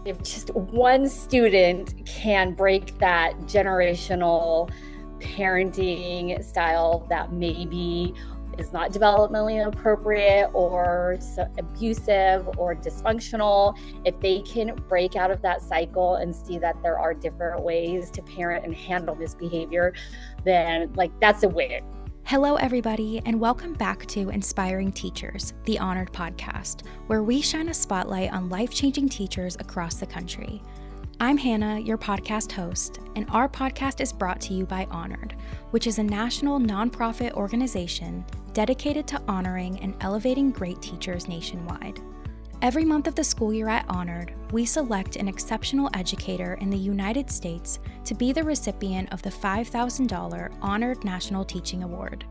If just one student can break that generational parenting style that maybe is not developmentally appropriate or abusive or dysfunctional, if they can break out of that cycle and see that there are different ways to parent and handle this behavior, then that's a win. Hello, everybody, and welcome back to Inspiring Teachers, the Honored podcast, where we shine a spotlight on life-changing teachers across the country. I'm Hannah, your podcast host, and our podcast is brought to you by Honored, which is a national nonprofit organization dedicated to honoring and elevating great teachers nationwide. Every month of the school year at Honored, we select an exceptional educator in the United States to be the recipient of the $5,000 Honored National Teaching Award.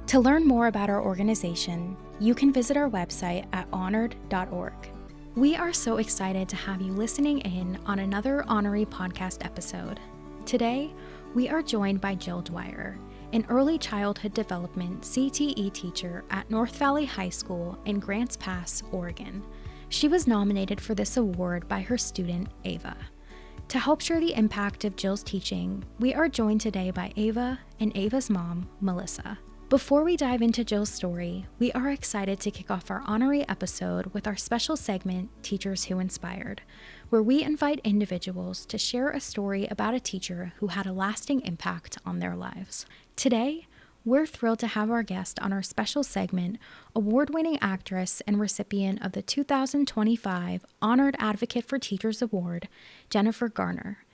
To learn more about our organization, you can visit our website at honored.org. We are so excited to have you listening in on another Honorary podcast episode. Today, we are joined by Jill Dwyer, an Early Childhood Development CTE teacher at North Valley High School in Grants Pass, Oregon. She was nominated for this award by her student, Ava. To help share the impact of Jill's teaching, we are joined today by Ava and Ava's mom, Melissa. Before we dive into Jill's story, we are excited to kick off our honorary episode with our special segment, Teachers Who Inspired, where we invite individuals to share a story about a teacher who had a lasting impact on their lives. Today, we're thrilled to have our guest on our special segment, award-winning actress and recipient of the 2025 Honored Advocate for Teachers Award, Jennifer Garner.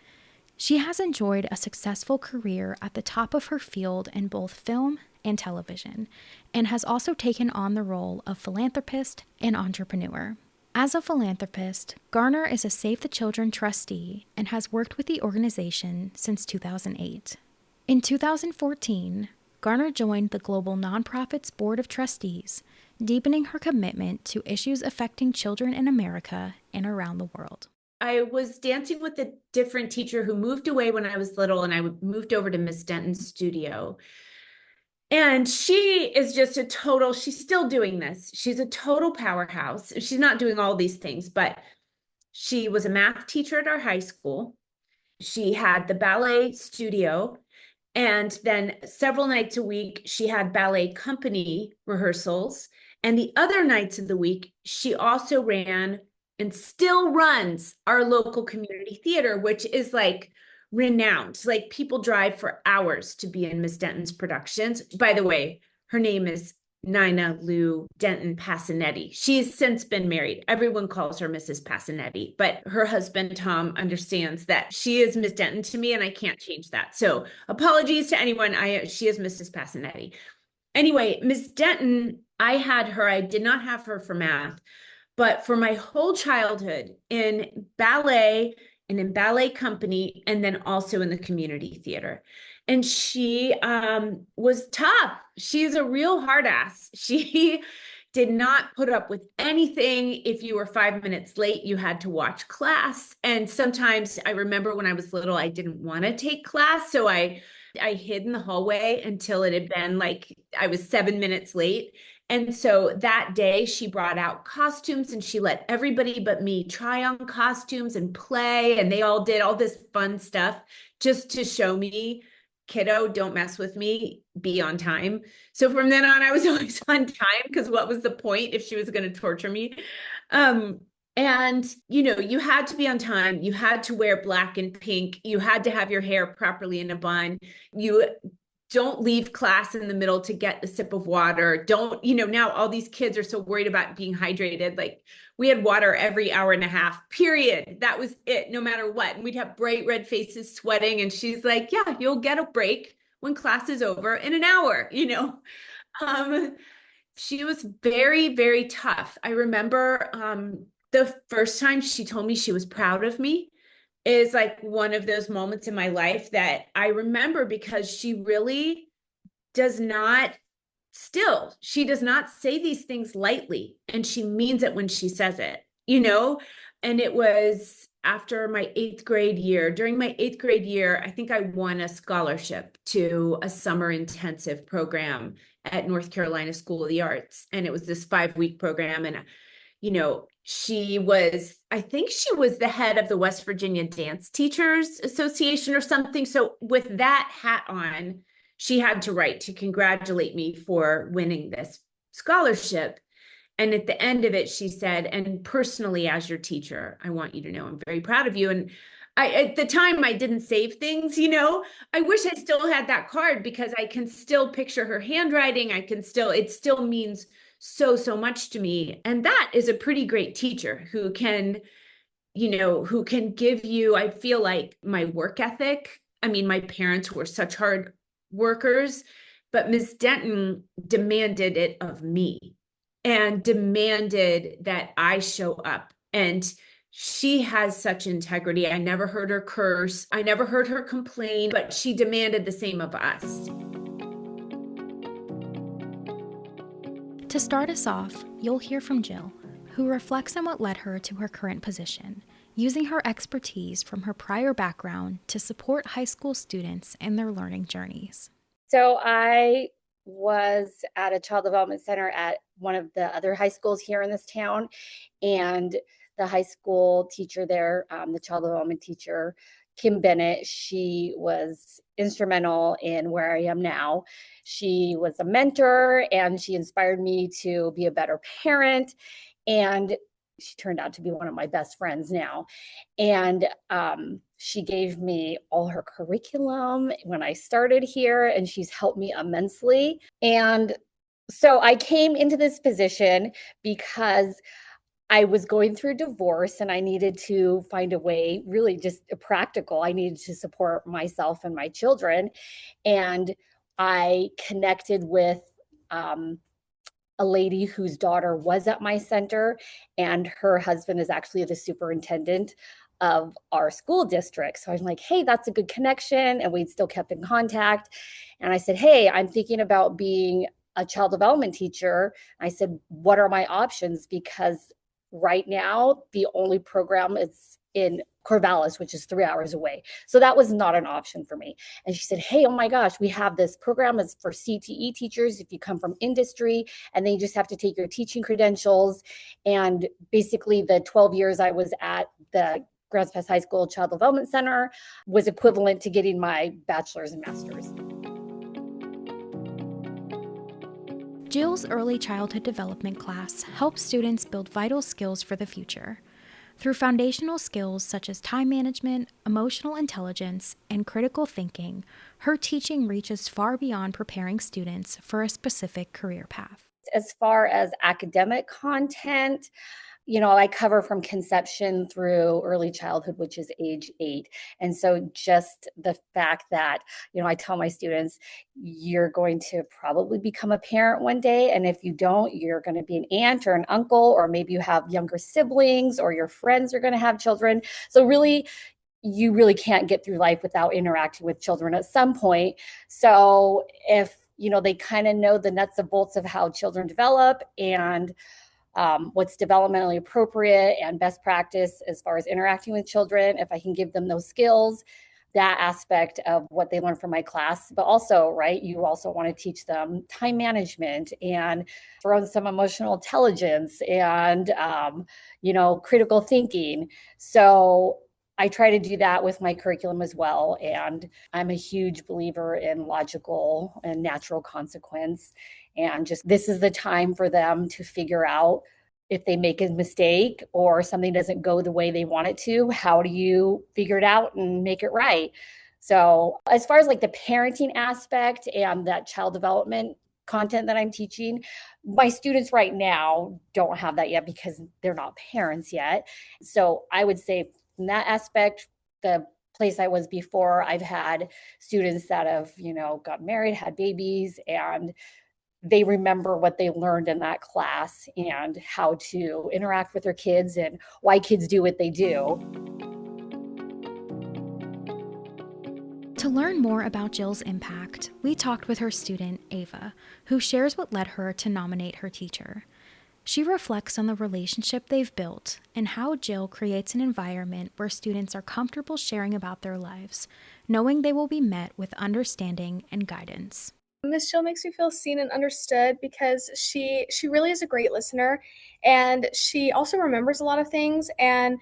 She has enjoyed a successful career at the top of her field in both film and television, and has also taken on the role of philanthropist and entrepreneur. As a philanthropist, Garner is a Save the Children Trustee and has worked with the organization since 2008. In 2014, Garner joined the Global Nonprofits Board of Trustees, deepening her commitment to issues affecting children in America and around the world. I was dancing with a different teacher who moved away when I was little, and I moved over to Miss Denton's studio. And she is just she's still doing this. She's a total powerhouse. She's not doing all these things, but she was a math teacher at our high school. She had the ballet studio. And then several nights a week, she had ballet company rehearsals. And the other nights of the week, she also ran and still runs our local community theater, which is renowned. People drive for hours to be in Miss Denton's productions. By the way, her name is Nina Lou Denton Passanetti. She's since been married. Everyone calls her Mrs. Passanetti, but her husband, Tom, understands that she is Miss Denton to me, and I can't change that. So apologies to anyone. She is Mrs. Passanetti. Anyway, Miss Denton, I did not have her for math, but for my whole childhood in ballet and in ballet company, and then also in the community theater. And she was tough. She's a real hard ass. She did not put up with anything. If you were 5 minutes late, you had to watch class. And sometimes I remember when I was little, I didn't want to take class. So I hid in the hallway until it had been I was 7 minutes late. And so that day she brought out costumes and she let everybody but me try on costumes and play. And they all did all this fun stuff just to show me, kiddo, don't mess with me, be on time. So from then on, I was always on time, because what was the point if she was going to torture me? And, you had to be on time. You had to wear black and pink. You had to have your hair properly in a bun. You don't leave class in the middle to get a sip of water. Don't, now all these kids are so worried about being hydrated. We had water every hour and a half, period. That was it, no matter what. And we'd have bright red faces sweating. And she's like, yeah, you'll get a break when class is over in an hour, She was very, very tough. I remember the first time she told me she was proud of me is one of those moments in my life that I remember, because she really does not say these things lightly, and she means it when she says it, and it was after my 8th grade year. During my 8th grade year, I think I won a scholarship to a summer intensive program at North Carolina School of the Arts. And it was this 5-week program. And I think she was the head of the West Virginia Dance Teachers Association or something. So with that hat on, she had to write to congratulate me for winning this scholarship. And at the end of it, she said, and personally, as your teacher, I want you to know I'm very proud of you. And at the time, I didn't save things, I wish I still had that card because I can still picture her handwriting. It still means so much to me. And that is a pretty great teacher who can give you, I feel like, my work ethic. I mean, my parents were such hard workers, but Miss Denton demanded it of me and demanded that I show up. And she has such integrity. I never heard her curse. I never heard her complain, but she demanded the same of us. To start us off, you'll hear from Jill, who reflects on what led her to her current position, using her expertise from her prior background to support high school students in their learning journeys. So I was at a child development center at one of the other high schools here in this town, and the high school teacher there, the child development teacher, Kim Bennett, she was instrumental in where I am now. She was a mentor and she inspired me to be a better parent. And she turned out to be one of my best friends now. And she gave me all her curriculum when I started here, and she's helped me immensely. And so I came into this position because I was going through divorce and I needed to find a way, really just practical. I needed to support myself and my children. And I connected with a lady whose daughter was at my center, and her husband is actually the superintendent of our school district. So I'm like, hey, that's a good connection. And we still kept in contact. And I said, hey, I'm thinking about being a child development teacher. I said, what are my options? Because right now, the only program is in Corvallis, which is 3 hours away. So that was not an option for me. And she said, hey, oh my gosh, we have this program. It's for CTE teachers if you come from industry, and then you just have to take your teaching credentials. And basically the 12 years I was at the Grants Pass High School Child Development Center was equivalent to getting my bachelor's and master's. Jill's Early Childhood Development class helps students build vital skills for the future. Through foundational skills such as time management, emotional intelligence, and critical thinking, her teaching reaches far beyond preparing students for a specific career path. As far as academic content, I cover from conception through early childhood, which is age 8. And so just the fact that, I tell my students, you're going to probably become a parent one day. And if you don't, you're going to be an aunt or an uncle, or maybe you have younger siblings, or your friends are going to have children. So really, you really can't get through life without interacting with children at some point. So if, they kind of know the nuts and bolts of how children develop and what's developmentally appropriate and best practice as far as interacting with children, if I can give them those skills, that aspect of what they learn from my class. But also, right, you also want to teach them time management and throw in some emotional intelligence and, critical thinking. So I try to do that with my curriculum as well. And I'm a huge believer in logical and natural consequence. And just this is the time for them to figure out if they make a mistake or something doesn't go the way they want it to, how do you figure it out and make it right? So as far as like the parenting aspect and that child development content that I'm teaching, my students right now don't have that yet because they're not parents yet. So I would say in that aspect, the place I was before, I've had students that have, got married, had babies, and they remember what they learned in that class and how to interact with their kids and why kids do what they do. To learn more about Jill's impact, we talked with her student, Ava, who shares what led her to nominate her teacher. She reflects on the relationship they've built and how Jill creates an environment where students are comfortable sharing about their lives, knowing they will be met with understanding and guidance. Miss Jill makes me feel seen and understood because she really is a great listener, and she also remembers a lot of things. And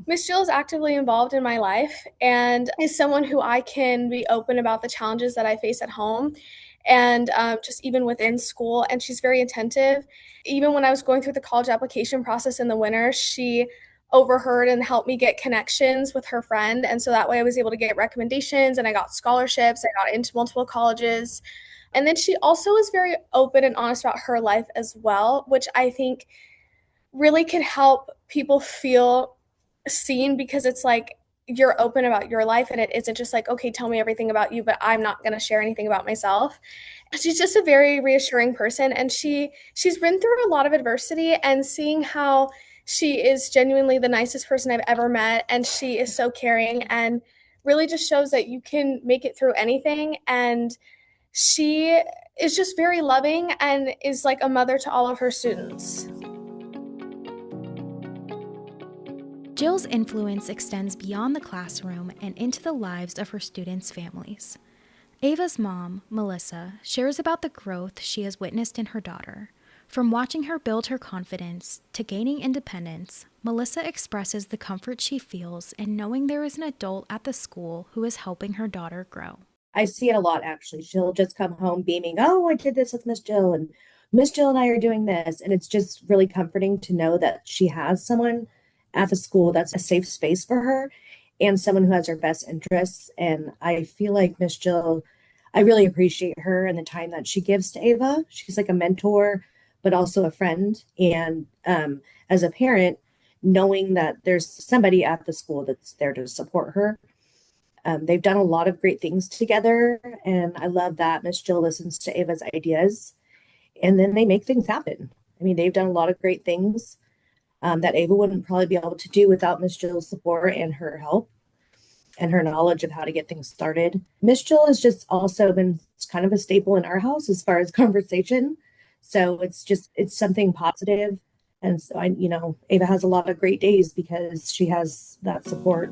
Miss Jill is actively involved in my life and is someone who I can be open about the challenges that I face at home and just even within school. And she's very attentive. Even when I was going through the college application process in the winter, she overheard and helped me get connections with her friend. And so that way I was able to get recommendations and I got scholarships. I got into multiple colleges. And then she also is very open and honest about her life as well, which I think really can help people feel seen because it's like you're open about your life and it isn't just like, okay, tell me everything about you, but I'm not going to share anything about myself. She's just a very reassuring person, and she's been through a lot of adversity, and seeing how she is genuinely the nicest person I've ever met, and she is so caring and really just shows that you can make it through anything. And she is just very loving and is like a mother to all of her students. Jill's influence extends beyond the classroom and into the lives of her students' families. Ava's mom, Melissa, shares about the growth she has witnessed in her daughter. From watching her build her confidence to gaining independence, Melissa expresses the comfort she feels in knowing there is an adult at the school who is helping her daughter grow. I see it a lot, actually. She'll just come home beaming, oh, I did this with Miss Jill, and Miss Jill and I are doing this. And it's just really comforting to know that she has someone at the school that's a safe space for her and someone who has her best interests. And I feel like Miss Jill, I really appreciate her and the time that she gives to Ava. She's like a mentor, but also a friend. And as a parent, knowing that there's somebody at the school that's there to support her. They've done a lot of great things together, and I love that Miss Jill listens to Ava's ideas, and then they make things happen. I mean, they've done a lot of great things that Ava wouldn't probably be able to do without Miss Jill's support and her help and her knowledge of how to get things started. Miss Jill has just also been kind of a staple in our house as far as conversation. So it's something positive. And so Ava has a lot of great days because she has that support.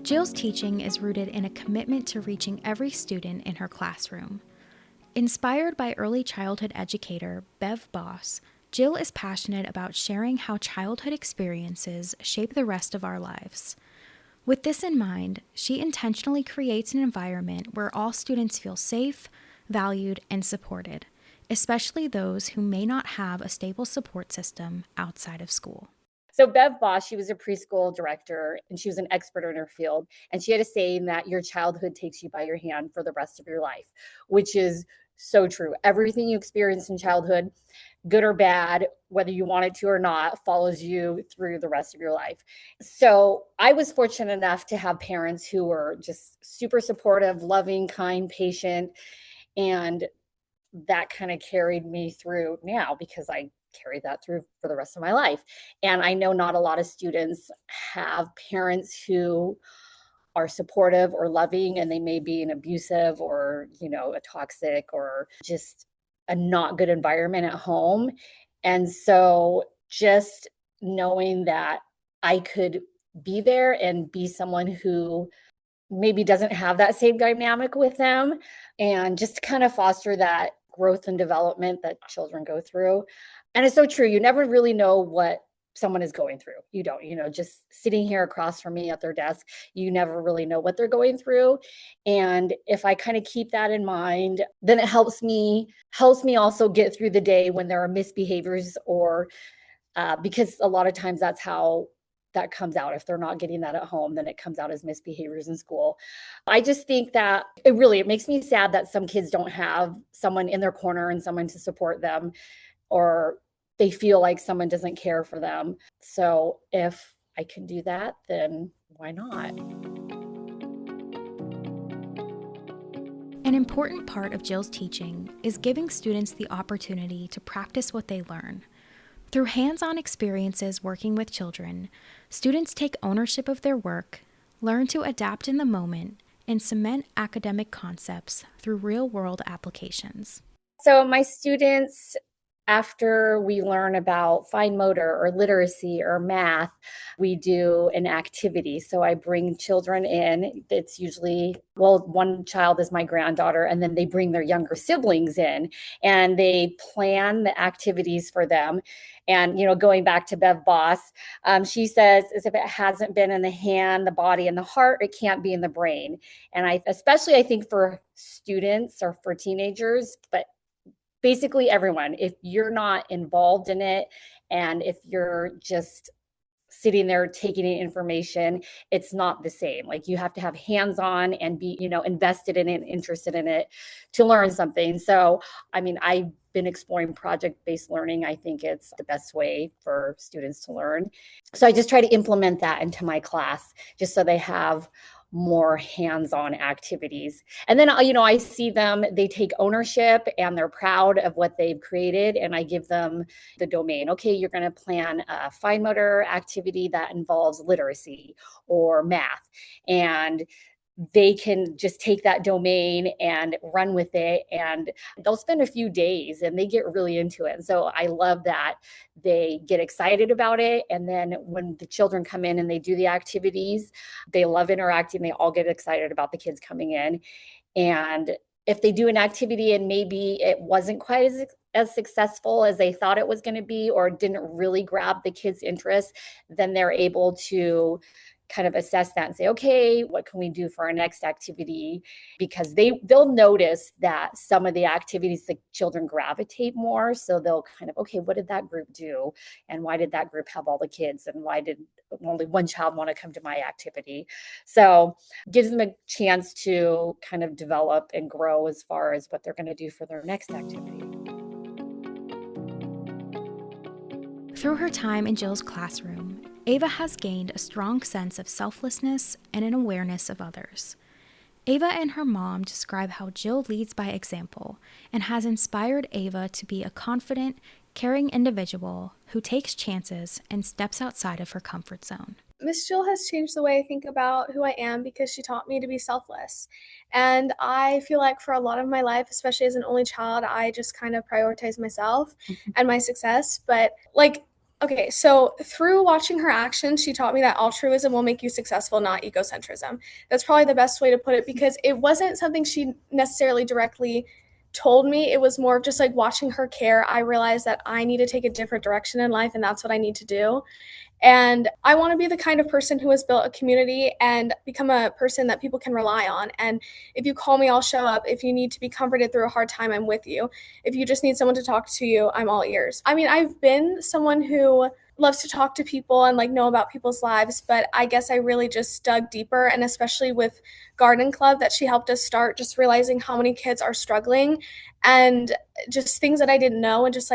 Jill's teaching is rooted in a commitment to reaching every student in her classroom. Inspired by early childhood educator Bev Boss, Jill is passionate about sharing how childhood experiences shape the rest of our lives. With this in mind, she intentionally creates an environment where all students feel safe, valued, and supported, especially those who may not have a stable support system outside of school. So Bev Boss, she was a preschool director and she was an expert in her field. And she had a saying that your childhood takes you by your hand for the rest of your life, which is so true. Everything you experience in childhood, good or bad, whether you want it to or not, follows you through the rest of your life. So I was fortunate enough to have parents who were just super supportive, loving, kind, patient, and that kind of carried me through now because I carried that through for the rest of my life. And I know not a lot of students have parents who are supportive or loving, and they may be an abusive or, a toxic or just a not good environment at home. And so just knowing that I could be there and be someone who maybe doesn't have that same dynamic with them and just kind of foster that growth and development that children go through. And it's so true. You never really know what someone is going through. You don't, just sitting here across from me at their desk, you never really know what they're going through. And if I kind of keep that in mind, then it helps me also get through the day when there are misbehaviors or because a lot of times that's how that comes out. If they're not getting that at home, then it comes out as misbehaviors in school. I just think that it makes me sad that some kids don't have someone in their corner and someone to support them, or they feel like someone doesn't care for them. So if I can do that, then why not? An important part of Jill's teaching is giving students the opportunity to practice what they learn. Through hands-on experiences working with children, students take ownership of their work, learn to adapt in the moment, and cement academic concepts through real-world applications. So my students after we learn about fine motor or literacy or math, we do an activity. So I bring children in. It's usually, well, one child is my granddaughter, and then they bring their younger siblings in and they plan the activities for them. And, going back to Bev Boss, she says, as if it hasn't been in the hand, the body, and the heart, it can't be in the brain. And I think for students or for teenagers, but basically everyone, if you're not involved in it and if you're just sitting there taking in information, it's not the same. Like, you have to have hands-on and be, invested in it, interested in it to learn something. So, I've been exploring project-based learning. I think it's the best way for students to learn. So I just try to implement that into my class just so they have more hands-on activities. And then, I see them, they take ownership and they're proud of what they've created. And I give them the domain. Okay, you're going to plan a fine motor activity that involves literacy or math. And they can just take that domain and run with it, and they'll spend a few days and they get really into it. And so I love that they get excited about it. And then when the children come in and they do the activities, they love interacting. They all get excited about the kids coming in. And if they do an activity and maybe it wasn't quite as successful as they thought it was going to be, or didn't really grab the kids' interest, then they're able to kind of assess that and say, okay, what can we do for our next activity? Because they'll notice that some of the activities the children gravitate more. So they'll kind of, okay, what did that group do? And why did that group have all the kids? And why did only one child want to come to my activity? So gives them a chance to kind of develop and grow as far as what they're going to do for their next activity. Through her time in Jill's classroom, Ava has gained a strong sense of selflessness and an awareness of others. Ava and her mom describe how Jill leads by example and has inspired Ava to be a confident, caring individual who takes chances and steps outside of her comfort zone. Miss Jill has changed the way I think about who I am because she taught me to be selfless. And I feel like for a lot of my life, especially as an only child, I just kind of prioritize myself and my success. But okay, so through watching her actions, she taught me that altruism will make you successful, not egocentrism. That's probably the best way to put it, because it wasn't something she necessarily directly told me. It was more of just like watching her care. I realized that I need to take a different direction in life, and that's what I need to do. And I want to be the kind of person who has built a community and become a person that people can rely on. And if you call me, I'll show up. If you need to be comforted through a hard time, I'm with you. If you just need someone to talk to you, I'm all ears. I've been someone who loves to talk to people and know about people's lives, but I guess I really just dug deeper, and especially with Garden Club that she helped us start, just realizing how many kids are struggling and just things that I didn't know, and just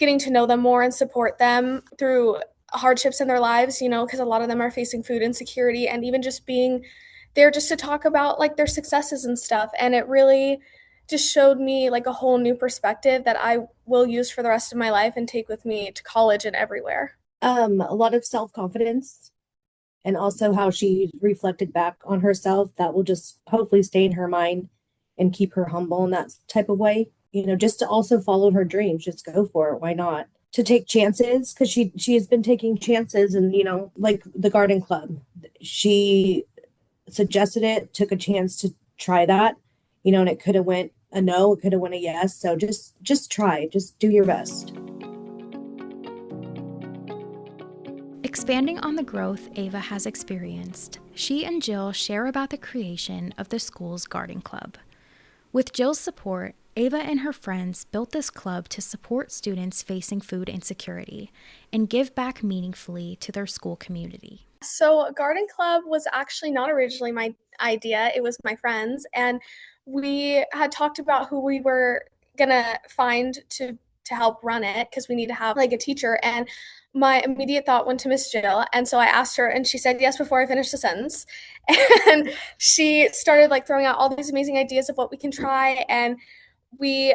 getting to know them more and support them through hardships in their lives, because a lot of them are facing food insecurity, and even just being there just to talk about their successes and stuff. And it really just showed me a whole new perspective that I will use for the rest of my life and take with me to college and everywhere. A lot of self-confidence, and also how she reflected back on herself that will just hopefully stay in her mind and keep her humble in that type of way, just to also follow her dreams. Just go for it. Why not? To take chances, because she has been taking chances, and like the Garden Club, she suggested it, took a chance to try that, and it could have went a no, it could have went a yes. So just try, just do your best. Expanding on the growth Ava has experienced, she and Jill share about the creation of the school's Garden Club. With Jill's support, Ava and her friends built this club to support students facing food insecurity and give back meaningfully to their school community. So Garden Club was actually not originally my idea. It was my friends, and we had talked about who we were gonna find to help run it, because we need to have a teacher. And my immediate thought went to Miss Jill, and so I asked her, and she said yes before I finished the sentence. And she started throwing out all these amazing ideas of what we can try, and we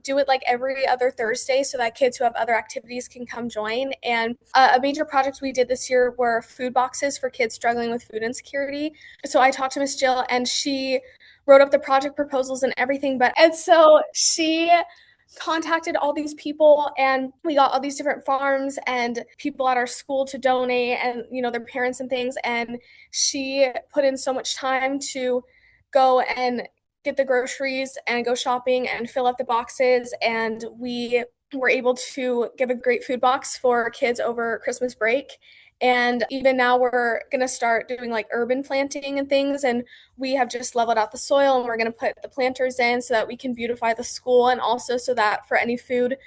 do it every other Thursday so that kids who have other activities can come join. And a major project we did this year were food boxes for kids struggling with food insecurity. So I talked to Miss Jill, and she wrote up the project proposals and everything. And so she contacted all these people, and we got all these different farms and people at our school to donate, and their parents and things. And she put in so much time to go and get the groceries and go shopping and fill up the boxes, and we were able to give a great food box for kids over Christmas break. And even now we're going to start doing like urban planting and things. And we have just leveled out the soil, and we're going to put the planters in so that we can beautify the school, and also so that for any food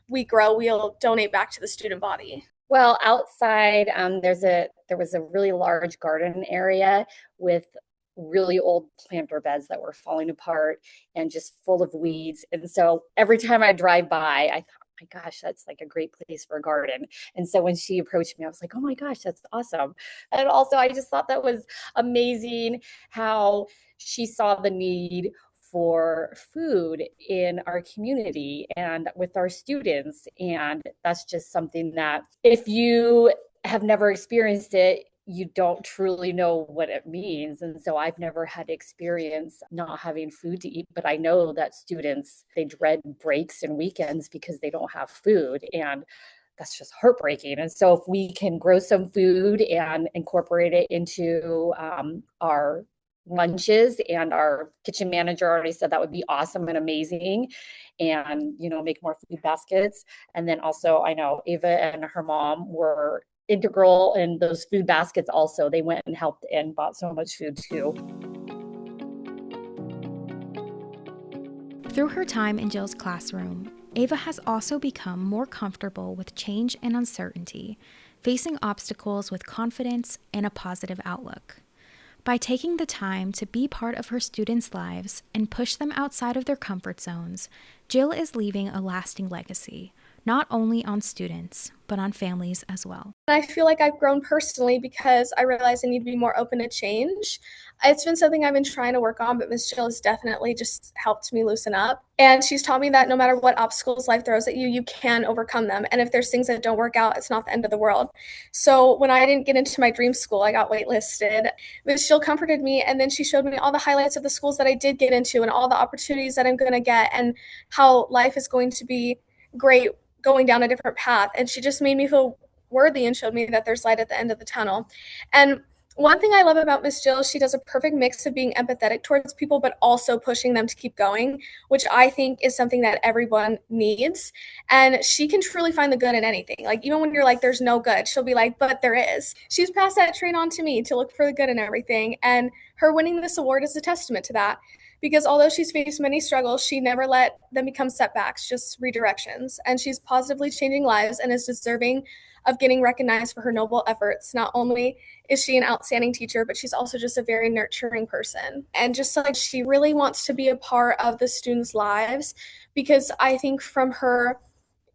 we grow, we'll donate back to the student body. Well, outside, there was a really large garden area with really old planter beds that were falling apart and just full of weeds. And so every time I drive by, I thought, my gosh, that's like a great place for a garden. And so when she approached me, I was like, oh my gosh, that's awesome. And also, I just thought that was amazing how she saw the need for food in our community and with our students. And that's just something that if you have never experienced it, you don't truly know what it means. And so I've never had experience not having food to eat, but I know that students, they dread breaks and weekends because they don't have food. And that's just heartbreaking. And so if we can grow some food and incorporate it into our lunches, and our kitchen manager already said that would be awesome and amazing, and make more food baskets. And then also I know Ava and her mom were integral in those food baskets also. They went and helped and bought so much food too. Through her time in Jill's classroom, Ava has also become more comfortable with change and uncertainty, facing obstacles with confidence and a positive outlook. By taking the time to be part of her students' lives and push them outside of their comfort zones, Jill is leaving a lasting legacy, not only on students, but on families as well. I feel like I've grown personally because I realize I need to be more open to change. It's been something I've been trying to work on, but Miss Jill has definitely just helped me loosen up. And she's taught me that no matter what obstacles life throws at you, you can overcome them. And if there's things that don't work out, it's not the end of the world. So when I didn't get into my dream school, I got waitlisted. Miss Jill comforted me, and then she showed me all the highlights of the schools that I did get into and all the opportunities that I'm going to get and how life is going to be great going down a different path. And she just made me feel worthy and showed me that there's light at the end of the tunnel. And one thing I love about Miss Jill, she does a perfect mix of being empathetic towards people, but also pushing them to keep going, which I think is something that everyone needs. And she can truly find the good in anything. Like, even when you're like, there's no good, she'll be like, but there is. She's passed that train on to me to look for the good in everything. And her winning this award is a testament to that. Because although she's faced many struggles, she never let them become setbacks, just redirections. And she's positively changing lives and is deserving of getting recognized for her noble efforts. Not only is she an outstanding teacher, but she's also just a very nurturing person. And just like she really wants to be a part of the students' lives, because I think from her,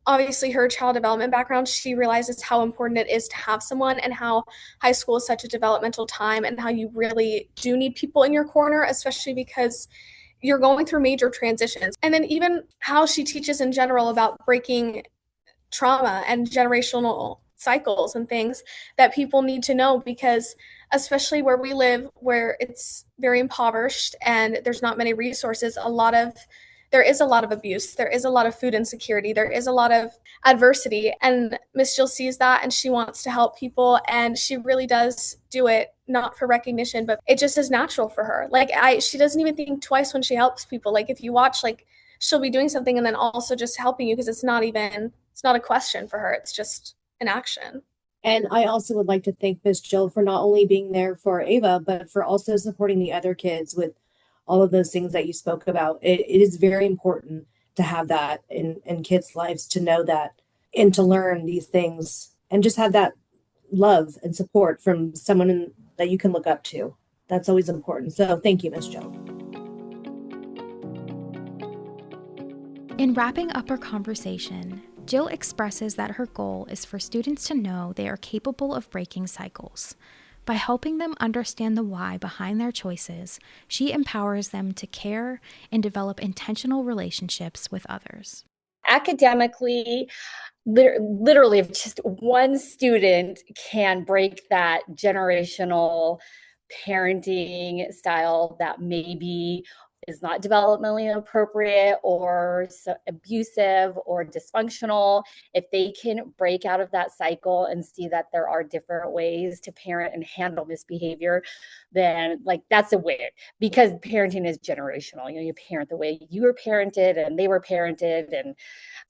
obviously her child development background, she realizes how important it is to have someone, and how high school is such a developmental time, and how you really do need people in your corner, especially because you're going through major transitions. And then even how she teaches in general about breaking trauma and generational cycles and things that people need to know, because especially where we live, where it's very impoverished and there's not many resources, there is a lot of abuse, there is a lot of food insecurity, there is a lot of adversity. And Miss Jill sees that, and she wants to help people, and she really does do it not for recognition, but it just is natural for her. Like, she doesn't even think twice when she helps people. Like, if you watch, like, she'll be doing something and then also just helping you, because it's not a question for her, it's just an action. And I also would like to thank Miss Jill for not only being there for Ava, but for also supporting the other kids with all of those things that you spoke about. It is very important to have that in kids' lives, to know that and to learn these things and just have that love and support from someone that you can look up to. That's always important. So thank you, Miss Jill. In wrapping up our conversation, Jill expresses that her goal is for students to know they are capable of breaking cycles. By helping them understand the why behind their choices, she empowers them to care and develop intentional relationships with others. Academically, literally, if just one student can break that generational parenting style that maybe is not developmentally appropriate or abusive or dysfunctional, if they can break out of that cycle and see that there are different ways to parent and handle misbehavior, then like that's a win, because parenting is generational. You parent the way you were parented and they were parented. And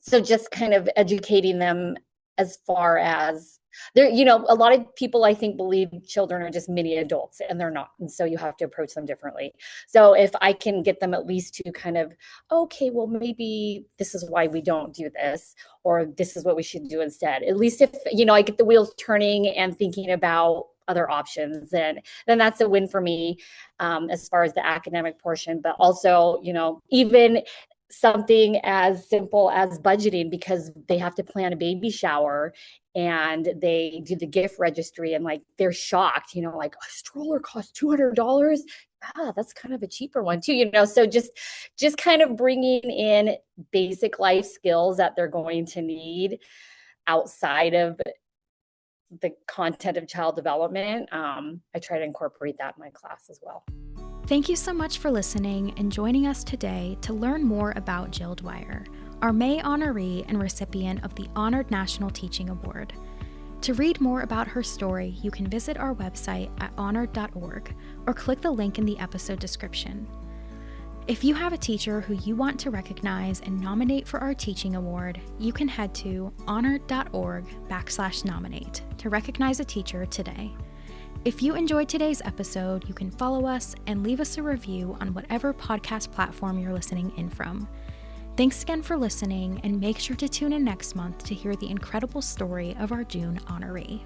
so just kind of educating them as far as there, a lot of people I think believe children are just mini adults, and they're not. And so you have to approach them differently. So if I can get them at least to kind of, okay, well, maybe this is why we don't do this, or this is what we should do instead. At least if, I get the wheels turning and thinking about other options, then that's a win for me, as far as the academic portion. But also, even something as simple as budgeting, because they have to plan a baby shower and they do the gift registry, and like they're shocked, like a stroller costs $200. That's kind of a cheaper one too, so just kind of bringing in basic life skills that they're going to need outside of the content of child development. I try to incorporate that in my class as well. Thank you so much for listening and joining us today to learn more about Jill Dwyer, our May honoree and recipient of the Honored National Teaching Award. To read more about her story, you can visit our website at honored.org or click the link in the episode description. If you have a teacher who you want to recognize and nominate for our teaching award, you can head to honored.org/nominate to recognize a teacher today. If you enjoyed today's episode, you can follow us and leave us a review on whatever podcast platform you're listening in from. Thanks again for listening, and make sure to tune in next month to hear the incredible story of our June honoree.